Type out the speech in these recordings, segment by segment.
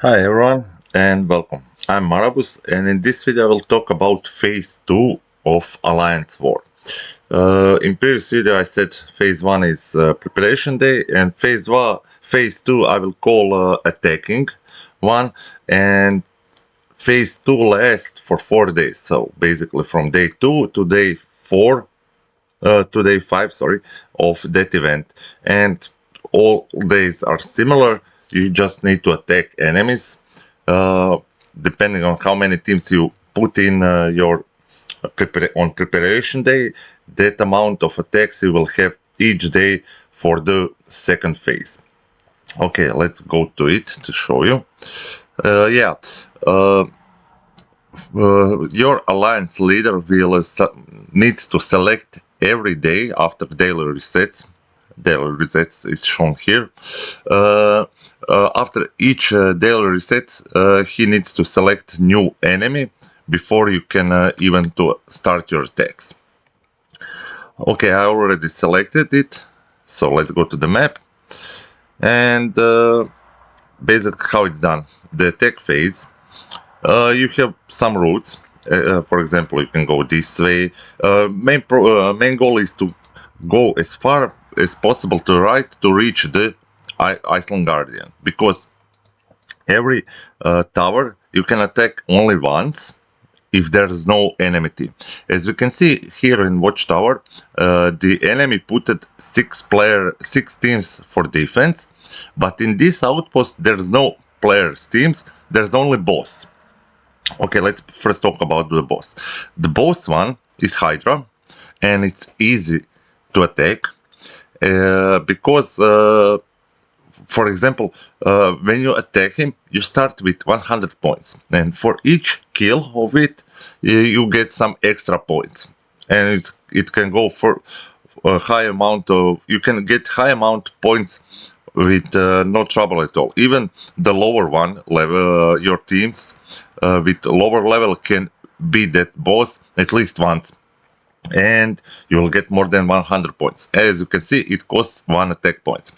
Hi everyone and welcome. I'm Marabus and in this video I will talk about phase 2 of Alliance War. In previous video I said phase 1 is preparation day and phase 2 I will call attacking one, and phase 2 lasts for 4 days. So basically from day 2 to day 4 to day 5, sorry, of that event, and all days are similar. You just need to attack enemies. Uh, Depending on how many teams you put in your on preparation day, that amount of attacks you will have each day for the second phase. Okay, let's go to it to show you. Yeah. Your alliance leader will needs to select every day after daily resets. Daily resets is shown here. After each daily reset, he needs to select new enemy before you can even to start your attacks. Okay, I already selected it, so let's go to the map and basically how it's done. The attack phase. You have some routes. For example, you can go this way. Main goal is to go as far as possible to the right to reach the Iceland Guardian, because every tower you can attack only once if there's no enemy team. As you can see here in Watchtower, the enemy put six teams for defense, but in this outpost there's no players teams. There's only boss. Okay, let's first talk about the boss. The boss one is Hydra, and it's easy to attack because, for example, when you attack him, you start with 100 points, and for each kill of it, you get some extra points, and it can go for a high amount of. You can get high amount points with no trouble at all. Even the lower one level, your teams with lower level can beat that boss at least once, and you will get more than 100 points. As you can see, it costs 1 attack points.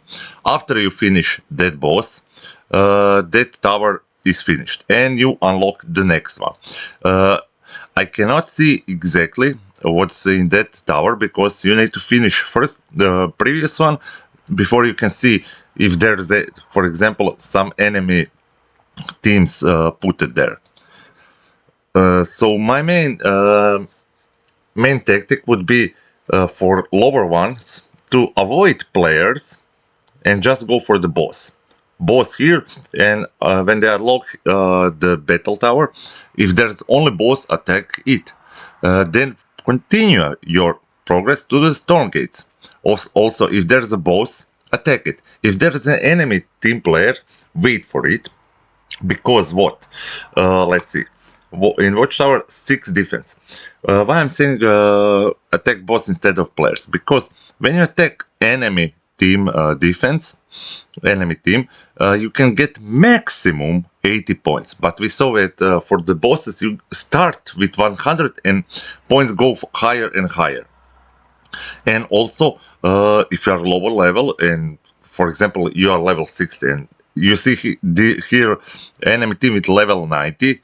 After you finish that boss, that tower is finished and you unlock the next one. I cannot see exactly what's in that tower because you need to finish first the previous one before you can see if there's for example, some enemy teams put it there. So my main tactic would be for lower ones to avoid players and just go for the boss here, and when they unlock the battle tower, if there's only boss, attack it, then continue your progress to the storm gates. Also, if there's a boss, attack it. If there's an enemy team player, wait for it, because what? Let's see. In Watchtower 6 defense. Why I'm saying attack boss instead of players? Because when you attack enemy team enemy team, you can get maximum 80 points. But we saw that for the bosses, you start with 100 and points go higher and higher. And also, if you are lower level, and for example, you are level 60, and you see here enemy team with level 90,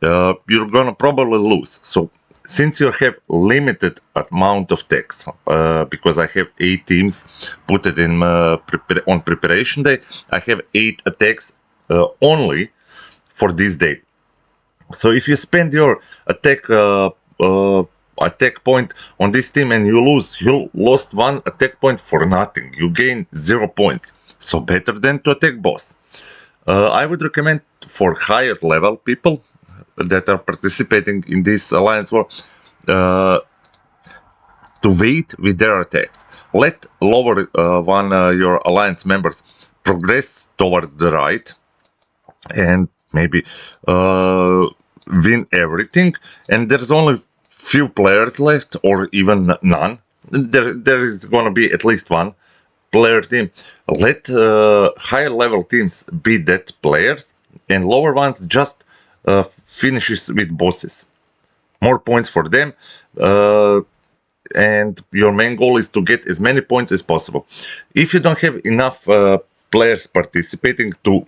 you're gonna probably lose. So since you have limited amount of attacks, because I have 8 teams put it in on preparation day, I have 8 attacks only for this day. So if you spend your attack point on this team and you lose, you lost 1 attack point for nothing. You gain 0 points. So better than to attack boss. I would recommend for higher level people that are participating in this alliance war to wait with their attacks. Let lower your alliance members progress towards the right and maybe win everything, and there's only few players left or even none. There is gonna be at least 1 player team. Let higher level teams beat that players, and lower ones just finishes with bosses. More points for them, and your main goal is to get as many points as possible. If you don't have enough players participating to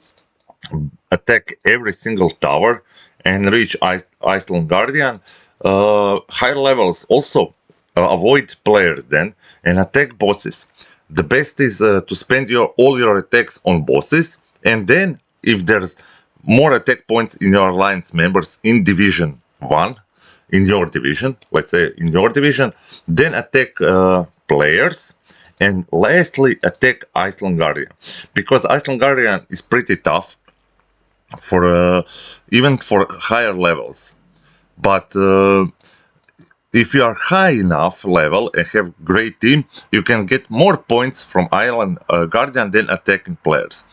attack every single tower and reach Iceland Guardian. Higher levels also avoid players then and attack bosses. The best is to spend all your attacks on bosses, and then if there's more attack points in your alliance members in division 1, in your division, let's say in your division, then attack players, and lastly attack Iceland Guardian, because Iceland Guardian is pretty tough for even for higher levels. But if you are high enough level and have great team, you can get more points from Island Guardian than attacking players.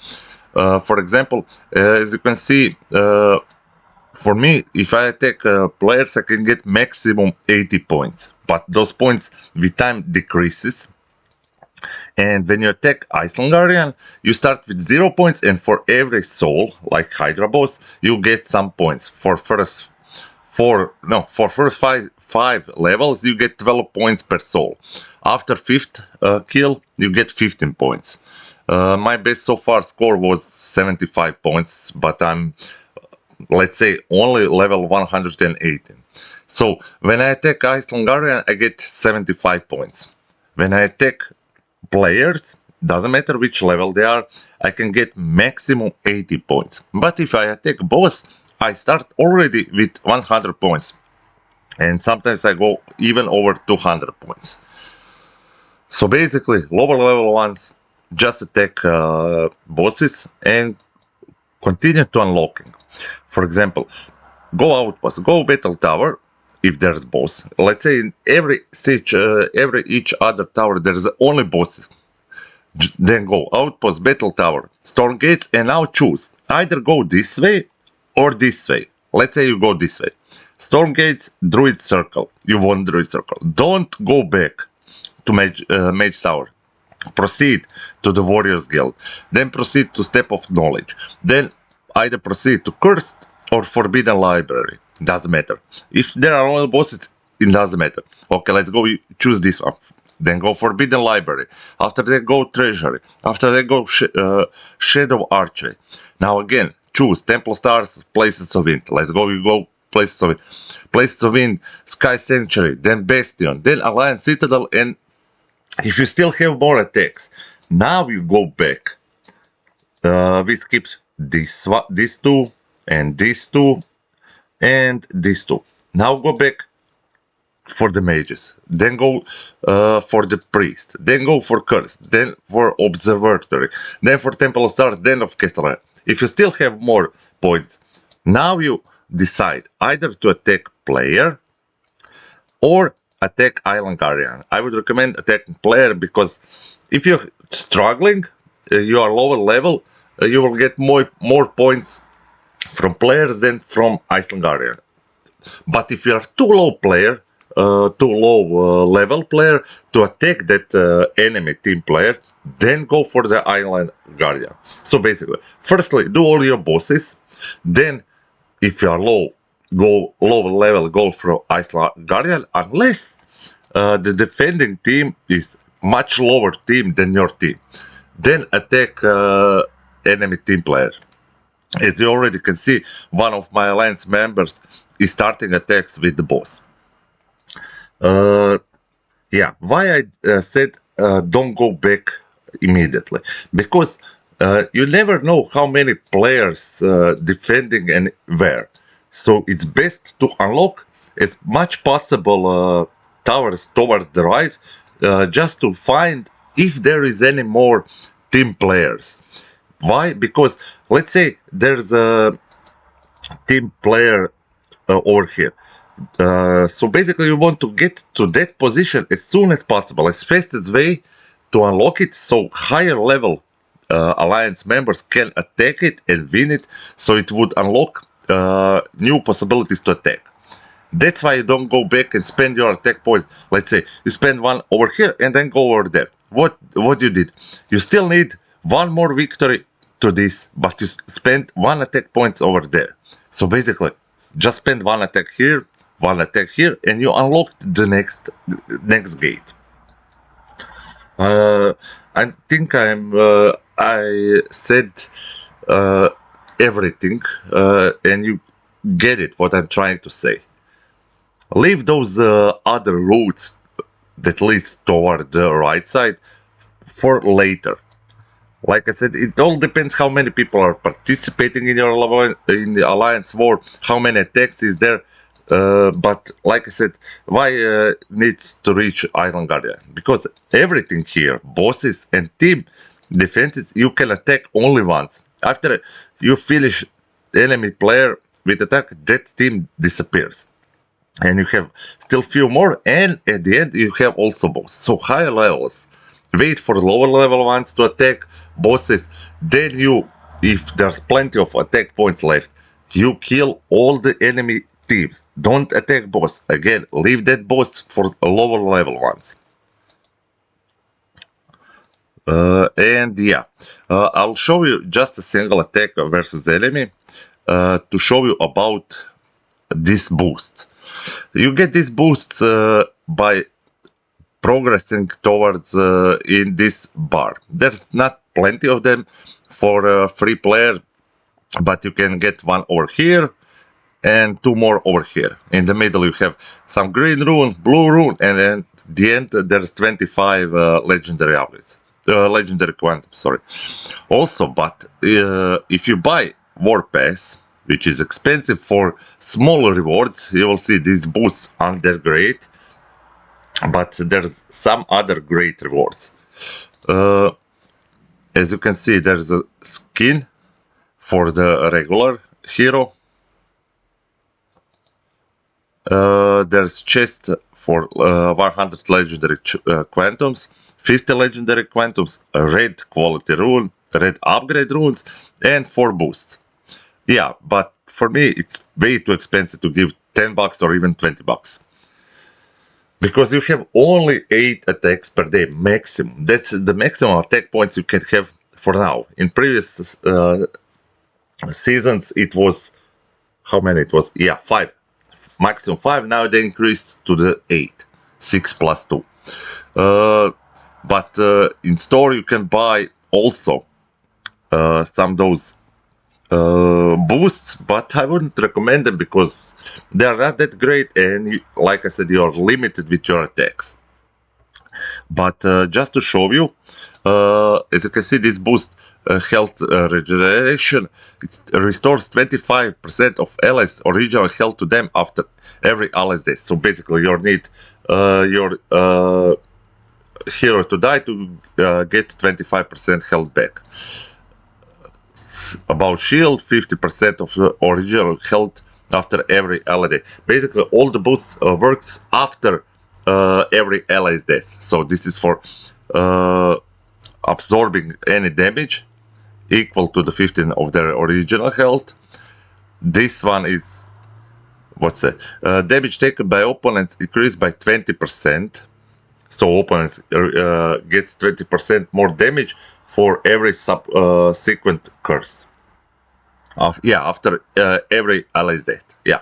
For example, as you can see, for me, if I attack players, I can get maximum 80 points. But those points with time decreases. And when you attack Iceland Guardian, you start with 0 points, and for every soul, like Hydra boss, you get some points. For first five levels, you get 12 points per soul. After fifth kill, you get 15 points. My best so far score was 75 points, but I'm, let's say, only level 118. So when I attack Iceland Guardian, I get 75 points. When I attack players, doesn't matter which level they are, I can get maximum 80 points. But if I attack boss, I start already with 100 points. And sometimes I go even over 200 points. So basically, lower level ones just attack bosses and continue to unlocking. For example, go outpost, go battle tower, if there's boss. Let's say in every siege, each other tower, there's only bosses. Then go outpost, battle tower, storm gates, and now choose. Either go this way or this way. Let's say you go this way. Storm gates, druid circle. You want druid circle. Don't go back to mage tower. Proceed to the warriors guild. Then proceed to step of knowledge. Then either proceed to cursed or forbidden library. Doesn't matter. If there are only bosses, it doesn't matter. Okay, let's go choose this one. Then go forbidden library. After that, go treasury. After that, go shadow archway. Now again, choose temple stars, places of wind. Let's go. You go places of wind. Places of wind, sky sanctuary. Then bastion. Then alliance citadel. And if you still have more attacks, now you go back. We skipped these two and these two. And these two. Now go back for the mages. Then go for the priest. Then go for curse. Then for observatory. Then for temple of stars. Then of castle. If you still have more points, now you decide either to attack player or attack Island Guardian. I would recommend attacking player, because if you're struggling, you are lower level, you will get more points from players than from Iceland Guardian. But if you are too low level player to attack that enemy team player, then go for the Island Guardian. So basically, firstly, do all your bosses. Then, if you are low level, go for Iceland Guardian, unless the defending team is much lower team than your team. Then attack enemy team player. As you already can see, one of my alliance members is starting attacks with the boss. Yeah, why I said don't go back immediately? Because you never know how many players defending and where. So it's best to unlock as much possible towers towards the right, just to find if there is any more team players. Why? Because let's say there's a team player over here. So basically you want to get to that position as soon as possible, as fast as way to unlock it, so higher level alliance members can attack it and win it, so it would unlock new possibilities to attack. That's why you don't go back and spend your attack points. Let's say you spend one over here and then go over there. What you did? You still need one more victory to this, but you spend one attack points over there. So basically, just spend one attack here, and you unlocked the next gate. I think I said everything, and you get it, what I'm trying to say. Leave those other routes that leads toward the right side for later. Like I said, it all depends how many people are participating in your in the alliance war, how many attacks is there. But like I said, why needs to reach Island Guardian? Because everything here, bosses and team defenses, you can attack only once. After you finish the enemy player with attack, that team disappears. And you have still few more, and at the end you have also boss. So higher levels, wait for lower level ones to attack bosses, then you, if there's plenty of attack points left, you kill all the enemy teams. Don't attack boss. Again, leave that boss for lower level ones. And yeah, I'll show you just a single attack versus enemy to show you about this boost. You get these boosts by progressing towards in this bar. There's not plenty of them for a free player, but you can get one over here and two more over here. In the middle you have some green rune, blue rune, and at the end there's 25 legendary upgrades. Legendary quantum, sorry. Also, but if you buy War Pass, which is expensive for smaller rewards, you will see these boosts aren't that great, but there's some other great rewards. As you can see, there's a skin for the regular hero. There's chest for 100 legendary quantums, 50 legendary quantums, a red quality rune, red upgrade runes, and 4 boosts. Yeah, but for me it's way too expensive to give 10 bucks or even 20 bucks. Because you have only 8 attacks per day maximum. That's the maximum attack points you can have for now. In previous seasons it was, how many it was? Yeah, 5. Maximum 5, now they increased to the 8. 6 plus 2. But in store you can buy also some those boosts, but I wouldn't recommend them because they are not that great, and like I said, you are limited with your attacks. But just to show you, as you can see, this boost health regeneration, it restores 25% of allies' original health to them after every ally's death. So basically you need your hero to die to get 25% health back. About shield, 50% of the original health after every ally death. Basically all the boosts works after every ally's death. So this is for absorbing any damage equal to the 15 of their original health. This one is, what's that? Damage taken by opponents increased by 20%. So opponents gets 20% more damage for every subsequent curse. After every ally's death. Yeah,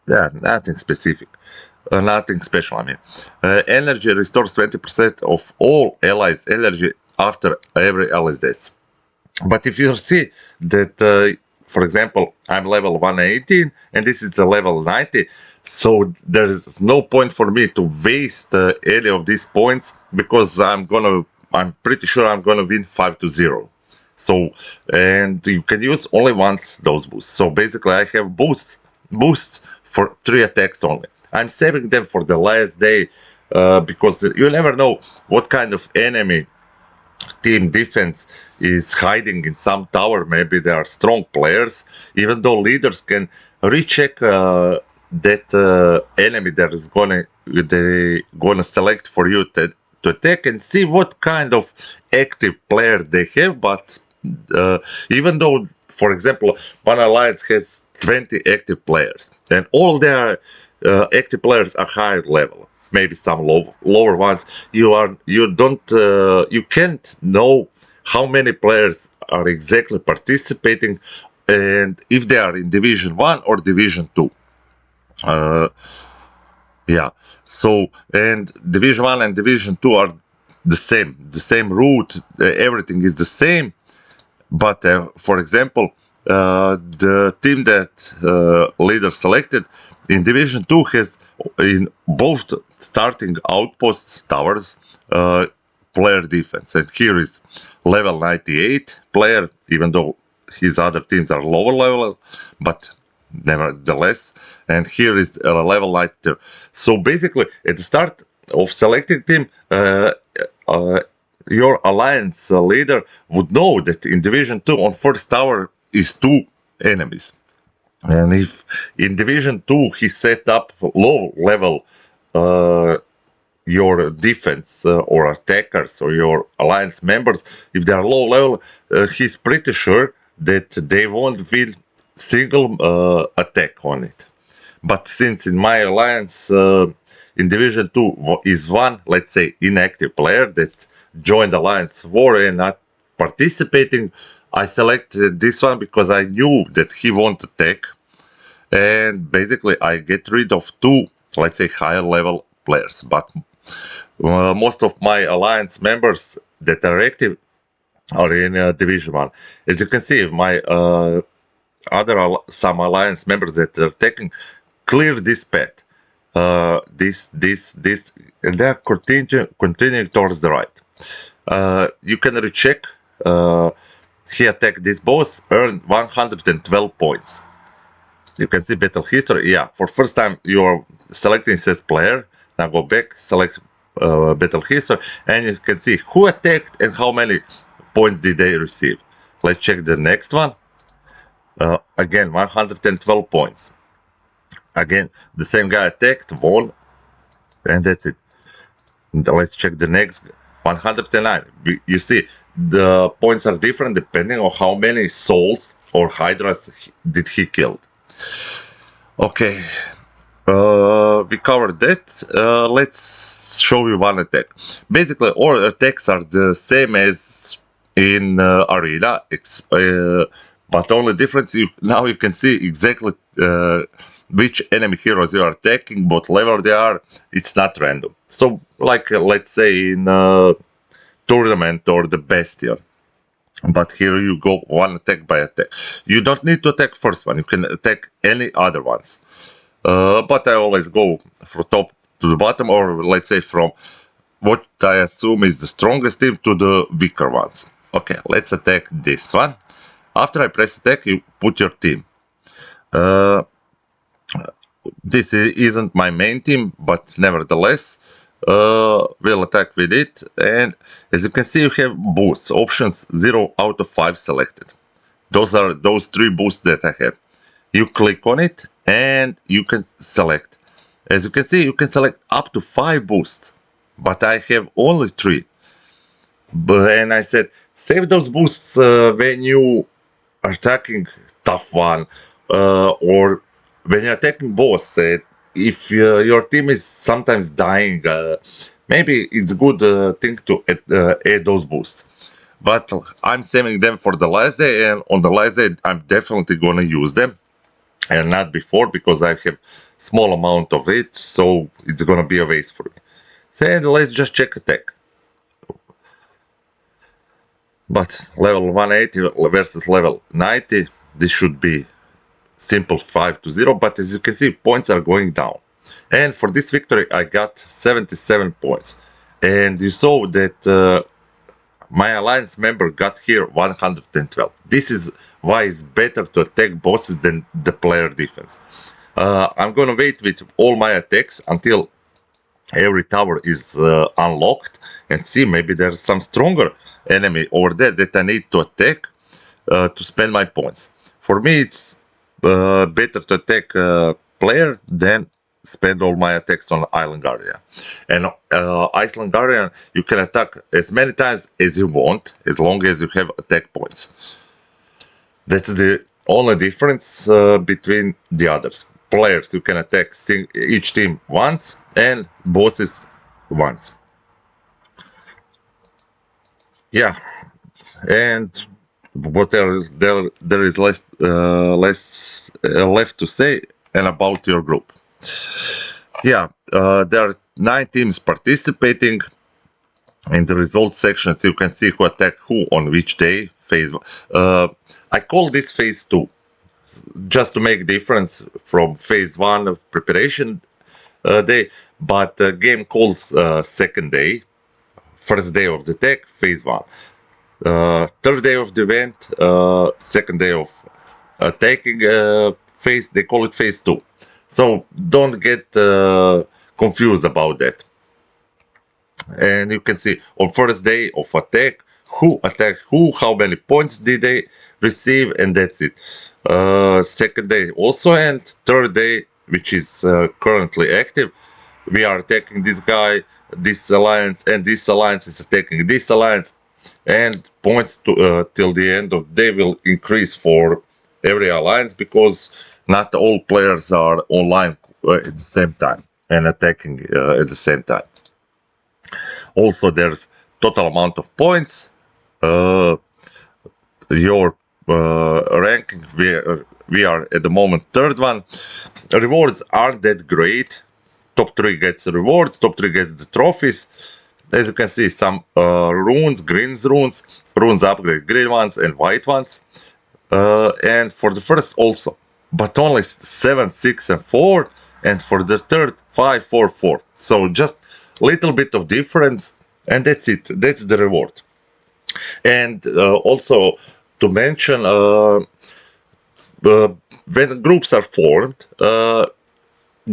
nothing specific. Nothing special, I mean. Energy restores 20% of all allies' energy after every ally's death. But if you see that, for example, I'm level 118 and this is a level 90, so there is no point for me to waste any of these points because I'm pretty sure I'm gonna win 5-0. So, and you can use only once those boosts. So basically I have boosts for 3 attacks only. I'm saving them for the last day because you never know what kind of enemy team defense is hiding in some tower. Maybe they are strong players, even though leaders can recheck that enemy that is gonna select for you to attack and see what kind of active players they have. But even though, for example, one alliance has 20 active players and all their active players are higher level, maybe some lower ones, you can't know how many players are exactly participating and if they are in division 1 or division 2. Yeah, so, and division 1 and division 2 are the same route, everything is the same, But for example, the team that leader selected in Division 2 has in both starting outposts towers player defense. And here is level 98 player, even though his other teams are lower level, but nevertheless. And here is level 92. So basically, at the start of selecting team, your alliance leader would know that in Division 2 on first tower is 2 enemies. And if in Division 2 he set up low level your defense or attackers or your alliance members, if they are low level, he's pretty sure that they won't win single attack on it. But since in my alliance in Division 2 is one, let's say, inactive player that joined Alliance War and not participating, I selected this one because I knew that he won't attack. And basically, I get rid of 2, let's say, higher level players. But most of my alliance members that are active are in Division 1. As you can see, my some alliance members that are taking clear this path. This, and they are continuing towards the right. You can recheck. He attacked this boss, earned 112 points. You can see battle history. Yeah, for first time you are selecting says player. Now go back, select battle history, and you can see who attacked and how many points did they receive. Let's check the next one. Again, 112 points. Again, the same guy attacked, won, and that's it. Let's check the next. 109. You see, the points are different depending on how many souls or hydras did he kill. Okay, we covered that. Let's show you one attack. Basically, all attacks are the same as in Arena, but only difference now you can see exactly which enemy heroes you are attacking, what level they are. It's not random. So, like let's say in tournament or the Bastion. But here you go one attack by attack. You don't need to attack first one. You can attack any other ones. But I always go from top to the bottom, or let's say from what I assume is the strongest team to the weaker ones. Okay, let's attack this one. After I press attack, you put your team. This isn't my main team, but nevertheless, we'll attack with it. And as you can see, you have boosts, options 0 out of 5 selected. Those are those 3 boosts that I have. You click on it and you can select. As you can see, you can select up to 5 boosts, but I have only 3. And I said, save those boosts when you are attacking tough one, or when you're attacking boss. If your team is sometimes dying, maybe it's a good thing to add those boosts. But I'm saving them for the last day, and on the last day I'm definitely gonna use them, and not before, because I have small amount of it, so it's gonna be a waste for me. Then let's just check attack. But level 180 versus level 90, this should be simple 5-0, but as you can see, points are going down. And for this victory, I got 77 points. And you saw that my alliance member got here 112. This is why it's better to attack bosses than the player defense. I'm gonna wait with all my attacks until every tower is unlocked and see, maybe there's some stronger enemy over there that I need to attack to spend my points. For me, it's better to attack player than spend all my attacks on Island Guardian. And Island Guardian, you can attack as many times as you want, as long as you have attack points. That's the only difference between the others. Players, you can attack each team once, and bosses once. Yeah, and what there is less left to say and about your group. Yeah, there are 9 teams participating. In the results sections, you can see who attacked who on which day. phase 1. I call this phase 2, just to make difference from phase 1 of preparation day, but game calls second day, first day of the tech, phase 1. Third day of the event, second day of taking phase, they call it phase 2. So don't get confused about that. And you can see on first day of attack, who attacked who, how many points did they receive, and that's it. Second day also, and third day, which is currently active, we are attacking this guy, this alliance, and this alliance is attacking this alliance, and points to till the end of the day will increase for every alliance, because not all players are online at the same time and attacking at the same time. Also, there's total amount of points, your ranking. We are at the moment third one. Rewards aren't that great. Top 3 gets rewards, top 3 gets the trophies. As you can see, some runes, runes upgrade green ones and white ones. And for the first also, but only 7, 6, and 4, and for the third 5, 4, 4. So just little bit of difference, and that's it. That's the reward. And also to mention, when groups are formed,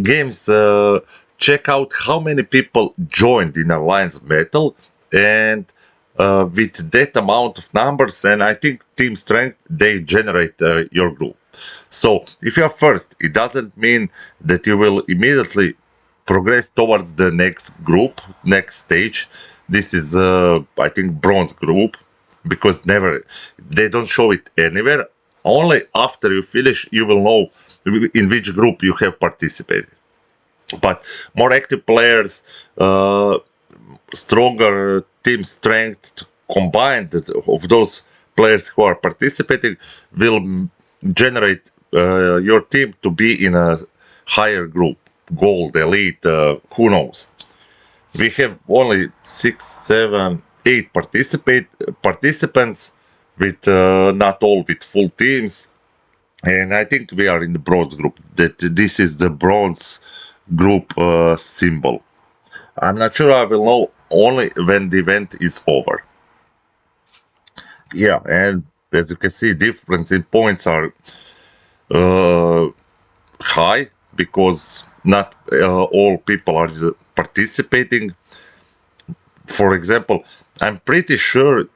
games check out how many people joined in alliance battle, and with that amount of numbers, and I think team strength, they generate your group. So if you are first, it doesn't mean that you will immediately progress towards the next group, next stage. This is I think bronze group, because they don't show it anywhere. Only after you finish you will know in which group you have participated. But more active players, stronger team strength combined of those players who are participating will generate your team to be in a higher group, gold, elite, who knows. We have only 6, 7, 8 participants, with not all with full teams, and I think we are in the bronze group. That this is the bronze group symbol. I'm not sure, I will know only when the event is over. Yeah, and as you can see, difference in points are high, because not all people are participating. For example, I'm pretty sure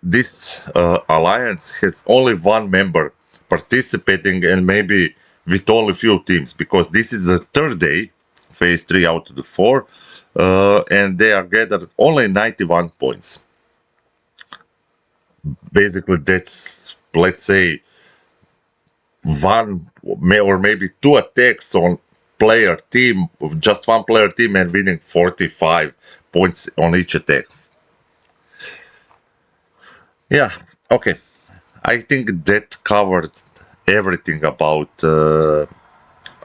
this alliance has only one member participating, and maybe with only few teams, because this is the third day, phase 3 out of the 4, and they are gathered only 91 points. Basically, that's, let's say, one or maybe 2 attacks on player team, just one player team, and winning 45 points on each attack. Yeah, okay. I think that covered everything about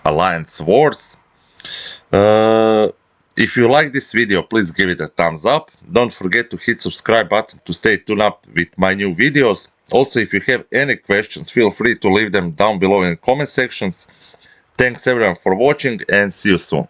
Alliance Wars. If you like this video, please give it a thumbs up. Don't forget to hit subscribe button to stay tuned up with my new videos. Also, if you have any questions, feel free to leave them down below in the comment sections. Thanks everyone for watching, and see you soon.